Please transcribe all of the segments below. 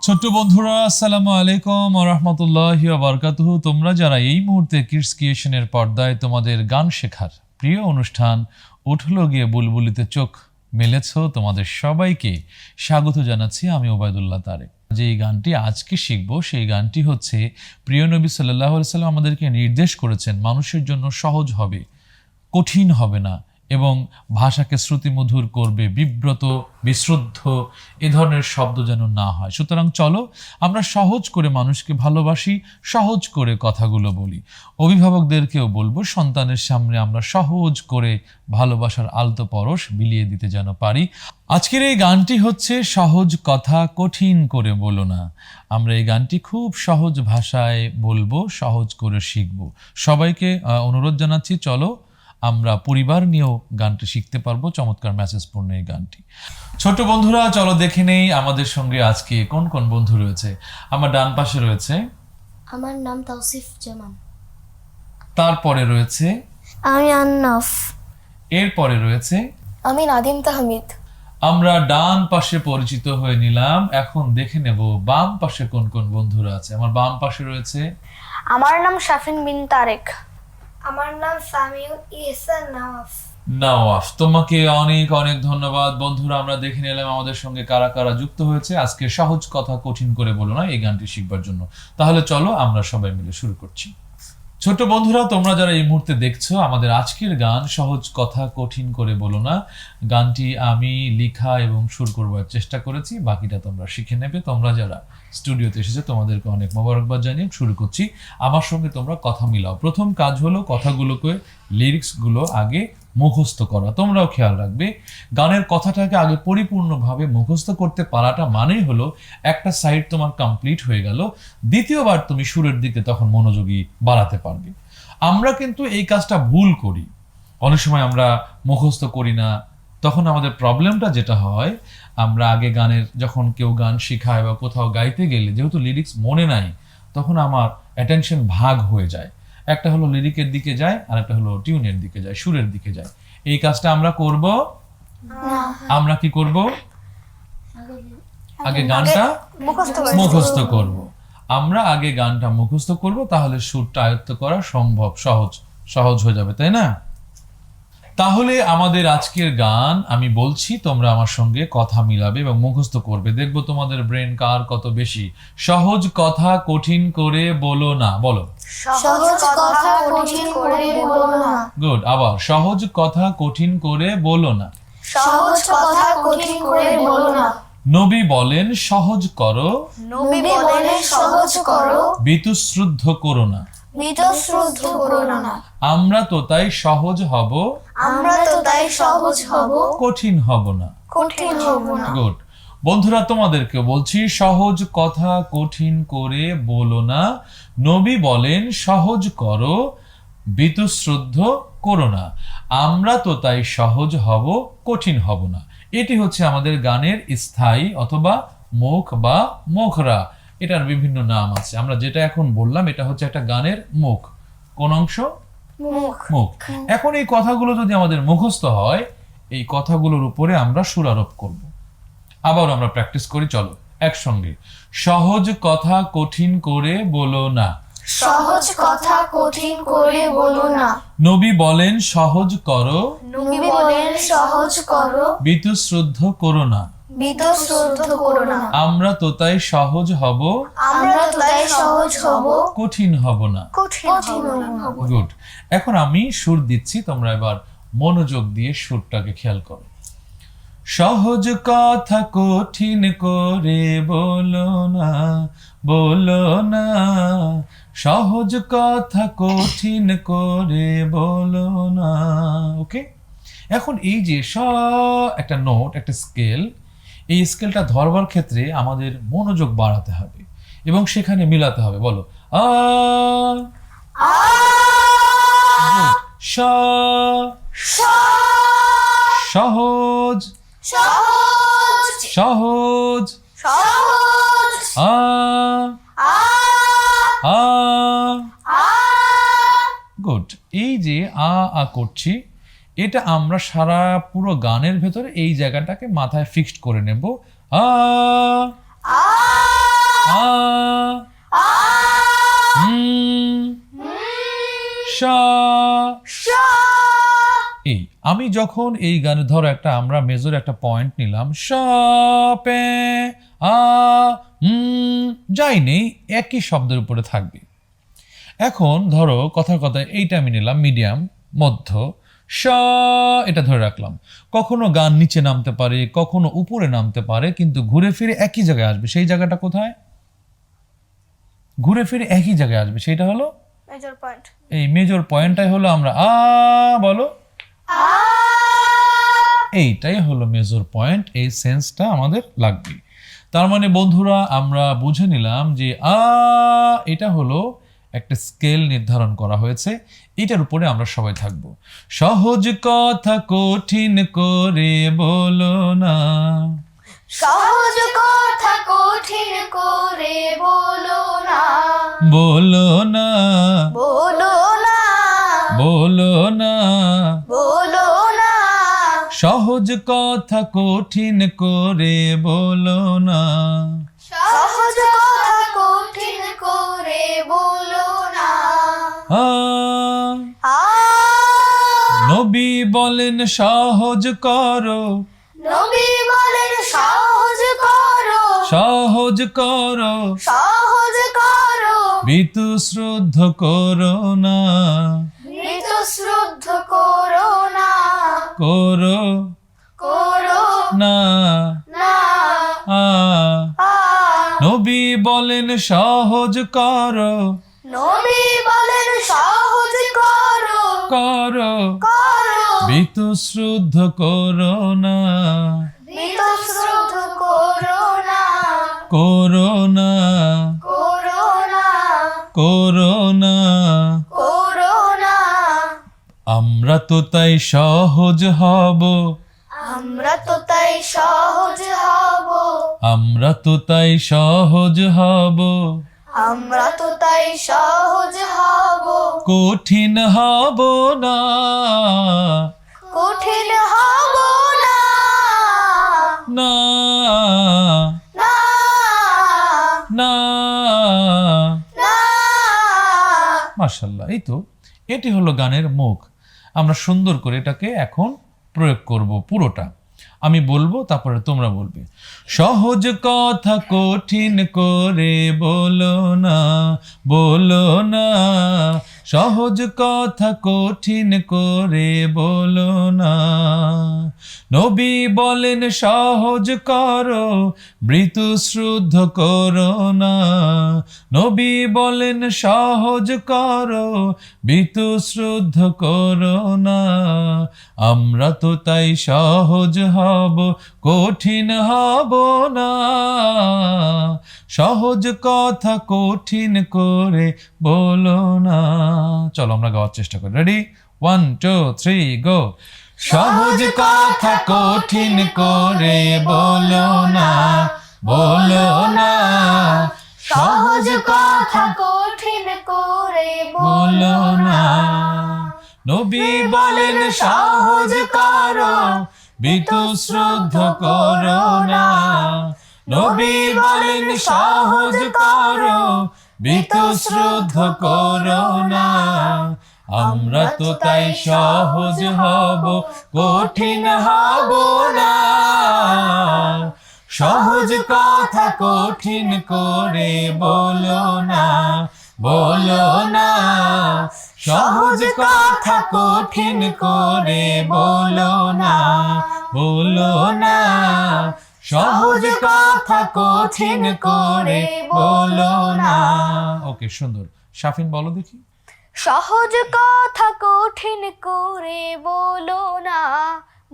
ছোট্ট বন্ধুরা, আসসালামু আলাইকুম ওয়া রাহমাতুল্লাহি ওয়া বারাকাতুহু। তোমরা যারা এই মুহূর্তে কিডস ক্রিয়েশনের পর্দায় তোমাদের গান শেখার প্রিয় অনুষ্ঠান উঠলো গিয়ে বুলবুলিতে চোখ মেলেছো, তোমাদের সবাইকে স্বাগত জানাচ্ছি। আমি ওবায়দুল্লাহ তারেক। যে এই গানটি আজকে শিখবো সেই গানটি হচ্ছে প্রিয় নবী সাল্লাল্লাহু আলাইহি সাল্লাম আমাদেরকে নির্দেশ করেছেন মানুষের জন্য সহজ হবে, কঠিন হবে না এবং ভাষাকে শ্রুতিমধুর করবে, বিব্রত বিশ্রুদ্ধ এ ধরনের শব্দ যেন না হয়। সুতরাং চলো আমরা সহজ করে মানুষকে ভালোবাসি, সহজ করে কথাগুলো বলি। অভিভাবকদেরকেও বলবো সন্তানের সামনে আমরা সহজ করে ভালোবাসার আলতো পরশ বিলিয়ে দিতে যেন পারি। আজকের এই গানটি হচ্ছে সহজ কথা কঠিন করে বলো না। আমরা এই গানটি খুব সহজ ভাষায় বলবো, সহজ করে শিখবো। সবাইকে অনুরোধ জানাচ্ছি, চলো আমরা পরিবার নিয়েও গানটি শিখতে পারবো। চমৎকার মেসেজপূর্ণ এই গানটি। ছোট বন্ধুরা, চলো দেখে নেই আমাদের সঙ্গে আজকে কোন কোন বন্ধু রয়েছে। আমার ডান পাশে রয়েছে, আমার নাম তাওসিফ জামান। তারপরে রয়েছে আমি আন্নাফ। এরপরে রয়েছে আমি নাদিম তাহমিদ। আমরা ডান পাশে পরিচিত হয়ে নিলাম। এখন দেখে নেব বাম পাশে কোন কোন বন্ধুরা আছে। আমার বাম পাশে রয়েছে, আমার নাম শাফিন বিন তারেক। আমার নাম সামিউল ইহসান নওয়াফ। নওয়াফ। তোমাকে অনেক অনেক ধন্যবাদ। বন্ধুরা, আমরা দেখে নিলাম আমাদের সঙ্গে কারা কারা যুক্ত হয়েছে আজকে সহজ কথা কঠিন করে বলো না এই গানটি শিখবার জন্য। তাহলে চলো আমরা সবাই মিলে শুরু করছি। ছোট বন্ধুরা, তোমরা যারা এই মুহূর্তে দেখছো আমাদের আজকের গান সহজ কথা কঠিন করে বলো না, গানটি আমি লিখা এবং সুর করবার চেষ্টা করেছি, বাকিটা তোমরা শিখে নেবে। তোমরা যারা স্টুডিওতে এসেছো তোমাদেরকে অনেক মোবারকবাদ জানিয়ে শুরু করছি। আমার সঙ্গে তোমরা কথা মিলাও। প্রথম কাজ হলো কথাগুলোকে, লিরিক্সগুলো আগে মুখস্থ করা। তোমরাও খেয়াল রাখবে গানের কথাটাকে আগে পরিপূর্ণভাবে মুখস্থ করতে পারাটা মানেই হলো একটা সাইড তোমার কমপ্লিট হয়ে গেল, দ্বিতীয়বার তুমি সুরের দিকে তখন মনোযোগী বাড়াতে পারবে। আমরা কিন্তু এই কাজটা ভুল করি, অনেক সময় আমরা মুখস্থ করি না। তখন আমাদের প্রবলেমটা যেটা হয়, আমরা আগে গানের যখন কেউ গান শেখায় বা কোথাও গাইতে গেলে যেহেতু লিরিক্স মনে নাই, তখন আমার অ্যাটেনশন ভাগ হয়ে যায়। একটা হলো লিরিকের দিকে যায়, আর একটা হলো টিউনের দিকে যায়, সুরের দিকে যায়। এই কাজটা আমরা করব, আমরা কি করব, আগে গানটা মুখস্থ করব। আমরা আগে গানটা মুখস্থ করব, তাহলে সুরটা আয়ত্ত করা সম্ভব, সহজ হয়ে যাবে, তাই না? তাহলে আমাদের আজকের গান আমি বলছি, তোমরা আমার সঙ্গে কথা মিলাবে এবং মুখস্থ করবে। দেখবো তোমাদের ব্রেন কার কত বেশি। সহজ কথা কঠিন করে বলো না, বলো। সহজ কথা কঠিন করে বলো না। গুড। আবার সহজ কথা কঠিন করে বলো না। সহজ কথা কঠিন করে বলো না। নবী বলেন সহজ করো, নবী বলেন সহজ করো, বীতশ্রদ্ধ করো না। বীতশ্রদ্ধ করো না। আমরা তো তাই সহজ হব, আমরা তো তাই সহজ হব, কঠিন হব না। কঠিন হব না। গুড। বন্ধুরা, তোমাদেরকে বলছি সহজ কথা কঠিন করে বলো না। নবী বলেন সহজ করো, বীতশ্রদ্ধ করো না। আমরা তো তাই সহজ হব, কঠিন হব না। এটি হচ্ছে আমাদের গানের স্থায়ী অথবা মুখ বা মুখরা। এটার বিভিন্ন নাম আছে। আমরা যেটা এখন বললাম এটা হচ্ছে একটা গানের মুখ। কোন অংশ? মুখ। এখন এই কথাগুলো যদি আমাদের মুখস্থ হয়, এই কথাগুলোর উপরে আমরা সুর আরোপ করব। আবার আমরা প্র্যাকটিস করি, চলো একসঙ্গে। সহজ কথা কঠিন করে বলো না। সহজ কথা কঠিন করে বলো না। নবী বলেন সহজ করো, নবী বলেন সহজ করো, বীতশ্রদ্ধ করো না। বীতশ্রদ্ধ করো না। আমরা তো তাই সহজ হব, আমরা তো তাই সহজ হব, কঠিন হব না। কঠিন হব না। গুড। এখন আমি সুর দিচ্ছি, তোমরা এবার মনোযোগ দিয়ে সুরটাকে খেয়াল করো। সহজ কথা কঠিন করে বলো না, বলো না। সহজ কথা কঠিন করে বলো না। ওকে। এখন এই যে একটা নোট, একটা স্কেল, এই স্কেলটা ধরবার ক্ষেত্রে আমাদের মনোযোগ বাড়াতে হবে এবং সেখানে মিলাতে হবে। বলো আ, স, সহজ, সহজ, আ, আ। গুড। এই যে আ করছি, এটা আমরা সারা পুরো গানের ভেতরে এই জায়গাটাকে মাথায় ফিক্সড করে নেব। আ, আ শা। এই আমি যখন এই গানে ধরো একটা আমরা মেজর একটা পয়েন্ট নিলাম শ পে আ যাই নেই একই শব্দের উপরে থাকবে। এখন ধরো কথার কথা এইটা আমি নিলাম মিডিয়াম মধ্য শ এটা ধরে রাখলাম। কখনো গান নিচে নামতে পারে, কখনো উপরে নামতে পারে, কিন্তু ঘুরে ফিরে একই জায়গায় আসবে। সেই জায়গাটা কোথায়? ঘুরে ফিরে একই জায়গায় আসবে, সেটা হলো মেজর পয়েন্ট। এই মেজর পয়েন্টটাই হলো আমরা বলো এইটাই হলো মেজর পয়েন্ট। এই সেন্সটা আমাদের লাগবে। তার মানে বন্ধুরা আমরা বুঝে নিলাম যে এটা হলো একটা স্কেল নির্ধারণ করা হয়েছে, এটার উপরে আমরা সবাই থাকবো। সহজ কথা কঠিন করে বলো না, সহজ কথা কঠিন করে বলো না, বলো না, বলো না, বলো না, বলো না, সহজ কথা কঠিন করে বলো না, সহজ কথা কঠিন করে বলো না। নবী বলেন সহজ করো, নবী বলেন সহজ করো, সহজ করো, সহজ করো, বিতু শ্রদ্ধ করো না, মৃত শ্রদ্ধ করো না, করো করো না। না। নবী বলেন সহজ করো, নবী বলেন সহজ করো, করো, করো, বিতু শ্রদ্ধ করো না, মৃত শ্রদ্ধ করো না, করো না, করো না, করো না। করো না। আমরা তো তাই সহজ হব, আমরা তো তাই সহজ হব, আমরা তো তাই সহজ হব, আমরা তো তাই সহজ হব, কঠিন হব না, কঠিন হব না, না, না, না। না। মাশাআল্লাহ, এই তো এটি হলো গানের মুখ। আমরা সুন্দর করে এটাকে এখন প্রয়োগ করব পুরোটা। আমি বলবো তারপরে তোমরা বলবে। সহজ কথা কঠিন করে বলো না, বলো না, সহজ কথা কঠিন করে বলো না। নবী বলেন সহজ করো, মৃত্যু শ্রদ্ধ করো না, নবী বলেন সহজ করো, মৃত্যু শ্রদ্ধ করো না। আমরা তো তাই সহজ হব, কঠিন হব না, সহজ কথা কঠিন করে বলো না। চলো আমরা গাওয়ার চেষ্টা করি। রেডি, 1 2 3 গো। সহজ কথা কঠিন করে বলো না, বলো না, সহজ কথা কঠিন করে বলো না। নবী বলেন সহজ করো, বিতু শ্রদ্ধ করো না, নবী বলেন সহজ করো, বিতু শ্রদ্ধ করো না। আমরা তো তাই সহজ হব, কঠিন হব না, সহজ কথা কঠিন করে বলো না, বলো না, সহজ কথা কঠিন করে বলো না, বলো না, সহজ কথা কঠিন করে বলো না। ওকে, সুন্দর। শাফিন বলো দেখি। সহজ কথা কঠিন করে বলো না,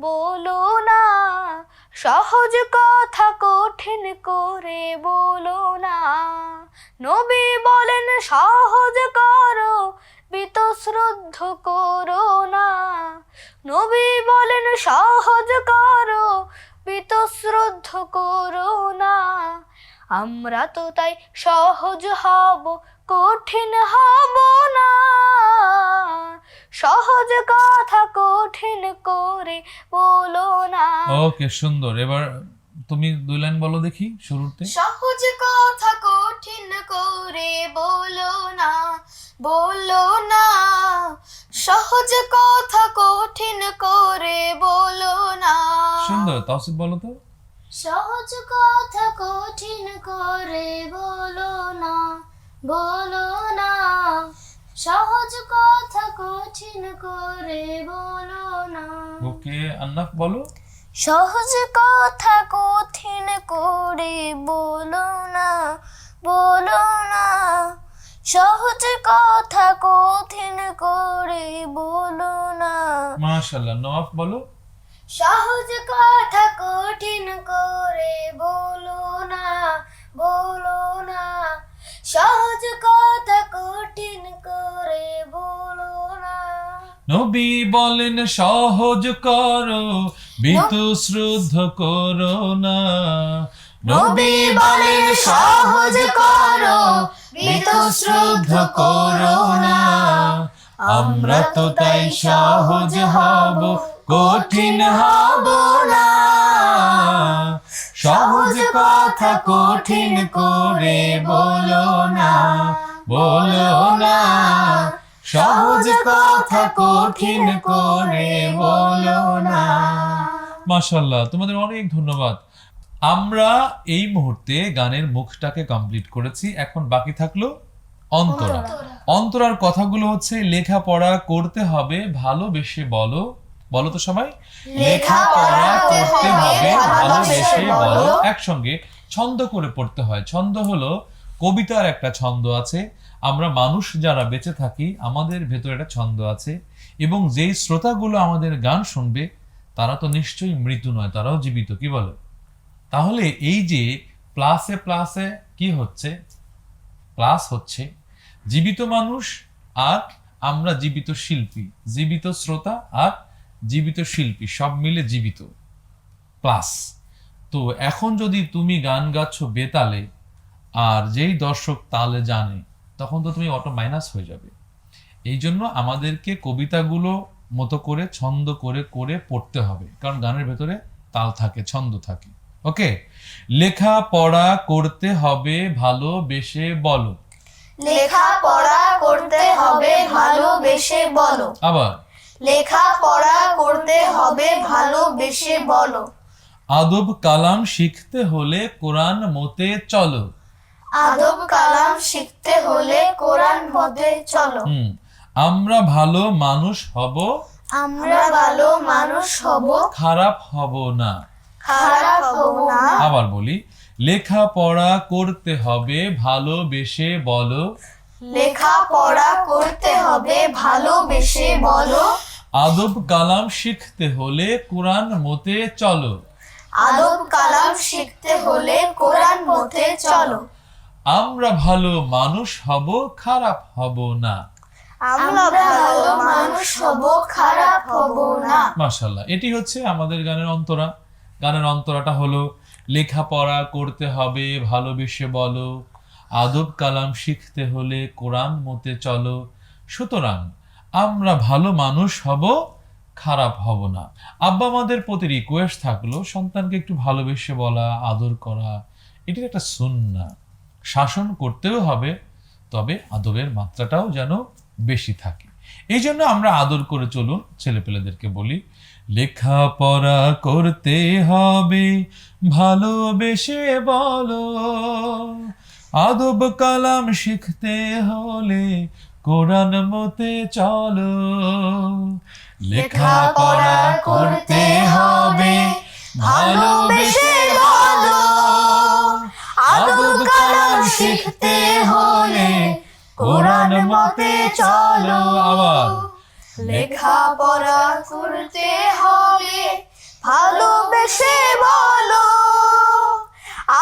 বলো না, সহজ কথা কঠিন করে বলো না। নবী বলেন সহজ করো, বীতশ্রদ্ধ করো না, নবী বলেন সহজ করো, বীতশ্রদ্ধ করো না। আমরা তো তাই সহজ হব, কঠিন হব না, সহজ কথা কঠিন করে বলো না। ওকে, সুন্দর। এবার তুমি 2 লাইন বলো দেখি শুরুতে। সহজ কথা করে বলো না, বলো না, সহজ কথা কঠিন করে বলো না। সুন্দর, তাওসিফ বলো তো। সহজ কথা কঠিন করে বলো না, বলো না, সহজ কথা কঠিন করে বলো না। ওকে, আন্নাফ বলো। সহজ কথা কঠিন করে বলো না, বলো না, সহজ কথা কঠিন করে বলো না। মাশাআল্লাহ। নওয়াফ বলো। সহজ কথা কঠিন করে বলো না, বলো না, সহজ কথা কঠিন করে বলো না। নবী বলেন সহজ করো, বীতশ্রদ্ধ করো না। নবী বলেন সহজ করো, বীতশ্রদ্ধ করো না। আমরা তো তাই সহজ হব, কঠিন হব না। সহজ কথা কঠিন করে বলো না, বলো না, সহজ কথা কঠিন করে বলো না। মাশাআল্লাহ, তোমাদের অনেক ধন্যবাদ। আমরা এই মুহূর্তে গানের মুখটাকে কমপ্লিট করেছি, এখন বাকি থাকলো অন্তরা। অন্তরার কথাগুলো হচ্ছে লেখাপড়া করতে হবে ভালোবেসে বলো। বলো তো সবাই, লেখাপড়া করতে হবে ভালোবেসে বলো। একসঙ্গে ছন্দ করে পড়তে হয়। ছন্দ হলো কবিতার একটা ছন্দ আছে। আমরা মানুষ যারা বেঁচে থাকি আমাদের ভেতরে একটা ছন্দ আছে, এবং যেই শ্রোতাগুলো আমাদের গান শুনবে তারা তো নিশ্চয়ই মৃত্যু নয়, তারাও জীবিত, কি বলো? তাহলে এই যে প্লাসে প্লাসে কি হচ্ছে, প্লাস হচ্ছে জীবিত মানুষ আর আমরা জীবিত শিল্পী, জীবিত শ্রোতা আর জীবিত শিল্পী, সব মিলে জীবিত প্লাস। তো এখন যদি তুমি গান গাচ্ছ বেতালে আর যেই দর্শক তালে জানে, তখন তো তুমি অটো মাইনাস হয়ে যাবে। এই জন্য আমাদেরকে কবিতাগুলো মতো করে ছন্দ করে করে পড়তে হবে, কারণ গানের ভেতরে তাল থাকে, ছন্দ থাকে। ওকে, লেখাপড়া করতে হবে ভালোবেসে বলো। লেখাপড়া করতে হবে ভালোবেসে বলো। আবার লেখাপড়া করতে হবে ভালোবেসে বলো। আদব কালাম শিখতে হলে কোরআন মতে চলো। আদব কালাম শিখতে হলে কোরআন মতে চলো। আমরা ভালো মানুষ হব, আমরা ভালো মানুষ হব, খারাপ হব না। খারাপ হব না। আবার বলি, লেখাপড়া করতে হবে ভালোবেসে বলো। লেখাপড়া করতে হবে ভালোবেসে বলো। আদব কালাম শিখতে হলে কোরআন মতে চলো। আদব কালাম শিখতে হলে কোরআন মতে চলো। আমরা ভালো মানুষ হব, খারাপ হব না। আমরা ভালো মানুষ হব, খারাপ হব না। মাশাআল্লাহ, এটি হচ্ছে আমাদের গানের অন্তরা। গানের অন্তরাটা হলো লেখাপড়া করতে হবে ভালোবেসে বলো, আদব কালাম শিখতে হলে কোরআন মতে চলো। সুতরাং আমরা ভালো মানুষ হব, খারাপ হব না। আব্বা আমাদের প্রতি রিকোয়েস্ট থাকলো সন্তানকে একটু ভালোবেসে বলা, আদর করা, এটির একটা সুন্নাহ। শাসন করতেও হবে, তবে আদবের মাত্রাটাও যেন বেশি থাকে। এই জন্য আমরা আদর করে চলুন। ছেলেপেলেদেরকে বলি, লেখাপড়া করতে হবে ভালোবেসে বলো, আদব কালাম শিখতে হলে কোরআন মতে চলো। লেখাপড়া করতে হবে ভালোবেসে বলো, আদব কালাম শিখতে হলে কোরআন মতে চলো। আবার লেখাপড়া করতে হবে ভালোবেসে বলো,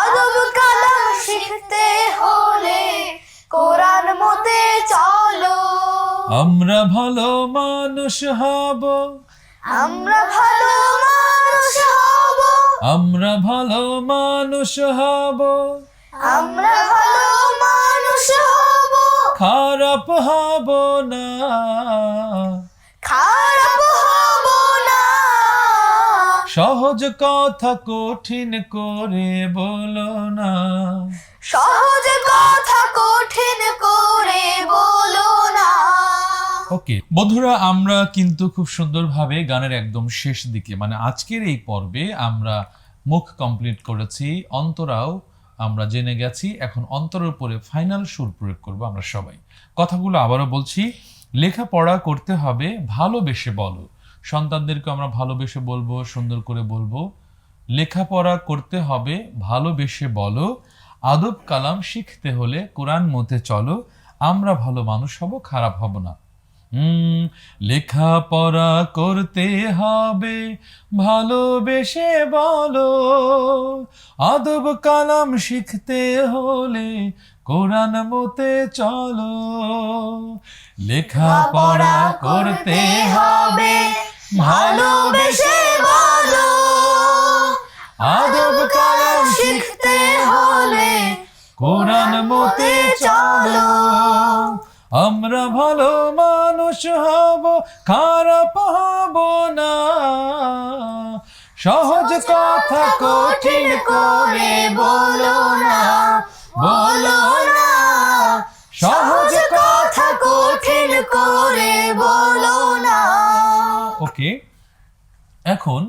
আদব কালাম শিখতে হলে কোরআন মতে চলো। আমরা ভালো মানুষ হব, আমরা ভালো মানুষ হব, আমরা ভালো মানুষ হব, আমরা ভালো মানুষ হব, খারাপ হব না। খারাপ হব না। সহজ কথা কঠিন করে বলো না। সহজ কথা কঠিন করে বলো না। ওকে বন্ধুরা, আমরা কিন্তু খুব সুন্দরভাবে গানের একদম শেষ দিকে, মানে আজকের এই পর্বে আমরা মুখ কমপ্লিট করেছি, অন্তরাও আমরা জেনে গেছি। এখন অন্তরের উপরে ফাইনাল সুর প্রয়োগ করব আমরা সবাই। কথাগুলো আবারও বলছি, লেখাপড়া করতে হবে ভালোবেসে বলো। সন্তানদেরকে আমরা ভালোবেসে বলবো, সুন্দর করে বলবো। লেখাপড়া করতে হবে ভালোবেসে বলো, আদব কালাম শিখতে হলে কোরআন মতে চলো, আমরা ভালো মানুষ হব, খারাপ হব না। লেখাপড়া করতে হবে ভালোবেসে বলো, আদব কালাম শিখতে হলে কোরআন মতে চলো। লেখাপড়া করতে হবে ভালোবেসে বলো, আদব কালাম শিখতে হলে কোরআন মতে চলো, আমরা ভালো মানুষ হব, খারাপ হব না। সহজ কথা কঠিন করে বলো না, বলো না। সহজ কথা কঠিন করে বলো না। ওকে, এখন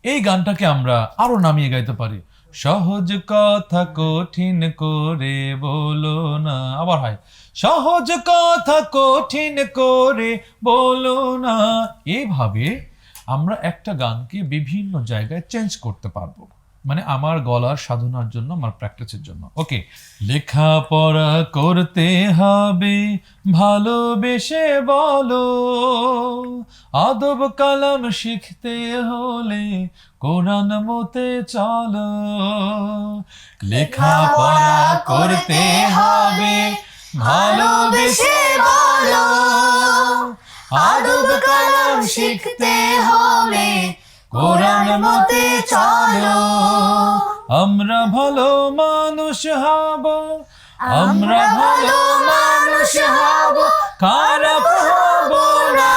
এই গানটাকে আমরা আরো নামিয়ে গাইতে পারি। সহজ কথা কঠিন করে বলো না। আবার হয়, সহজ কথা কঠিন করে বলো না। এইভাবে আমরা একটা গানকে বিভিন্ন জায়গায় চেঞ্জ করতে পারবো, মানে আমার গলার সাধনার জন্য, আমার প্র্যাকটিসের জন্য। ওকে, লেখাপড়া করতে হবে ভালোবেসে বলো, আদব কালাম শিখতে হলে কোরআন মতে চলো। লেখাপড়া করতে হবে ভালোবেসে বলো, আদব কালাম শিখতে হলে কোরআন মতে চলো, আমরা ভালো মানুষ হব, আমরা ভালো মানুষ হব, খারাপ হব না।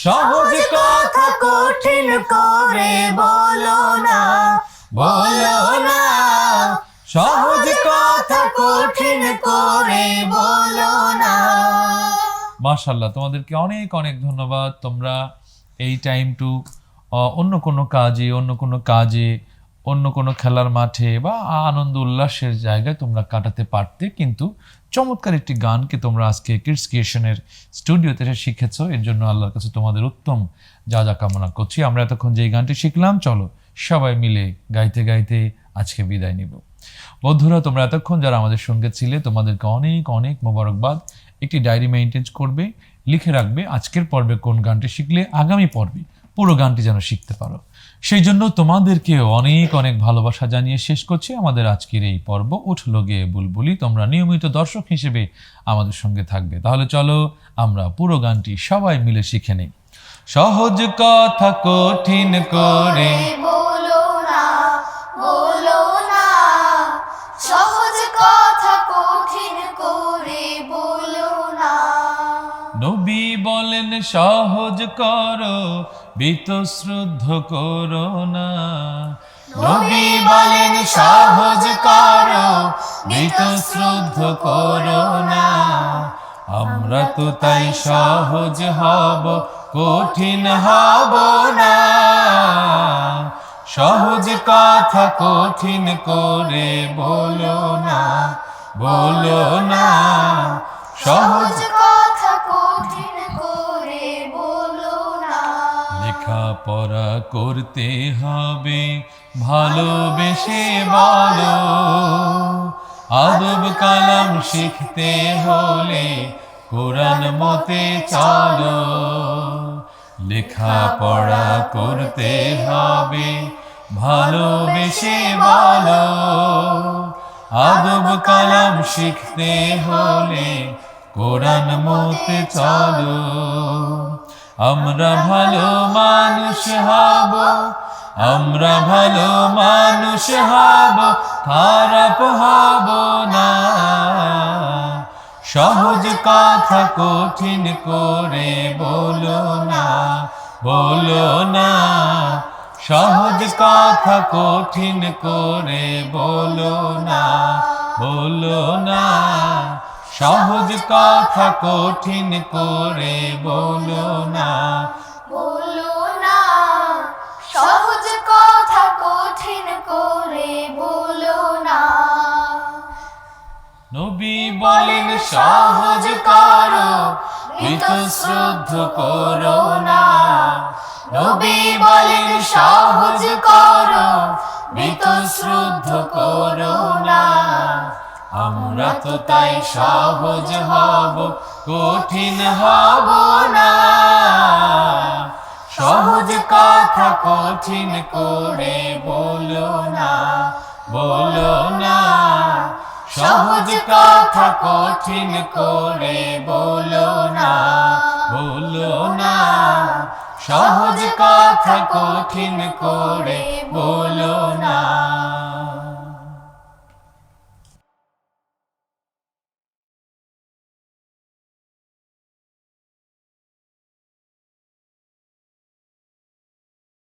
সহজ কথা কঠিন করে বলো না, বলো না। সহজ কথা কঠিন করে বলো না। মাশাআল্লাহ, তোমাদেরকে অনেক অনেক ধন্যবাদ। তোমরা এই টাইমটু অন্য কোনো কাজে, অন্য কোনো খেলার মাঠে বা আনন্দ উল্লাসের জায়গায় তোমরা কাটাতে পারতে, কিন্তু চমৎকার একটি গানকে তোমরা আজকে কিডস ক্রিয়েশনের স্টুডিওতে এসে শিখেছো। এর জন্য আল্লাহর কাছে তোমাদের উত্তম যা যা কামনা করছি। আমরা এতক্ষণ যে গানটি শিখলাম, চলো সবাই মিলে গাইতে গাইতে আজকে বিদায় নিব। বন্ধুরা, তোমরা এতক্ষণ যারা আমাদের সঙ্গে ছিলে, তোমাদেরকে অনেক অনেক মোবারকবাদ। একটি ডায়েরি মেইনটেন করবে, লিখে রাখবে আজকের পর্বে কোন গানটি শিখলে আগামী পর্বে পুরো গানটি যেন শিখতে পারো। সেই জন্য তোমাদেরকে অনেক অনেক ভালোবাসা জানিয়ে শেষ করছি আমাদের আজকের এই পর্ব উঠলো গেয়ে বুলবুলি। তোমরা নিয়মিত দর্শক হিসেবে আমাদের সঙ্গে থাকবে। তাহলে চলো আমরা পুরো গানটি সবাই মিলে শিখে নিই। সহজ কথা কঠিন করে বলো না, বলো না। সহজ কথা কঠিন করে বলো না। নবী বলেন সহজ করো, বীতশ্রদ্ধ করো না। নবী বলেন সহজ করো, বীতশ্রদ্ধ করো না। আমরা তো তাই সহজ হব, কঠিন হব না। সহজ কথা কঠিন করে বলো না, বলো না। সহজ কথা কঠিন করে বলো না। লেখাপড়া করতে হবে ভালোবেসে বলো, আদব কালাম শিখতে হলে কোরআন মতে চলো। লেখাপড়া করতে হবে ভালোবেসে বলো, আদব কালাম শিখতে হলে কোরআন মতে চলো। আমরা ভালো মানুষ হব, আমরা ভালো মানুষ হব, খারাপ হব না। সহজ কথা কঠিন করে বলো না, বলো না, সহজ কথা কঠিন করে বলো না, বলো না, সহজ কথা কঠিন করে বলো না। বলো না, সহজ কথা কঠিন করে বলো না। নবী বলেন সহজ করো, বীতশ্রদ্ধ করো না। নবী বলেন সহজ করো, বীতশ্রদ্ধ করো না। আমরা তো তাই সহজ হব, কঠিন হব না। সহজ কথা কঠিন করে বলো না, বলো না, সহজ কথা কঠিন করে বলো না, বলো না, সহজ কথা কঠিন করে বলো না।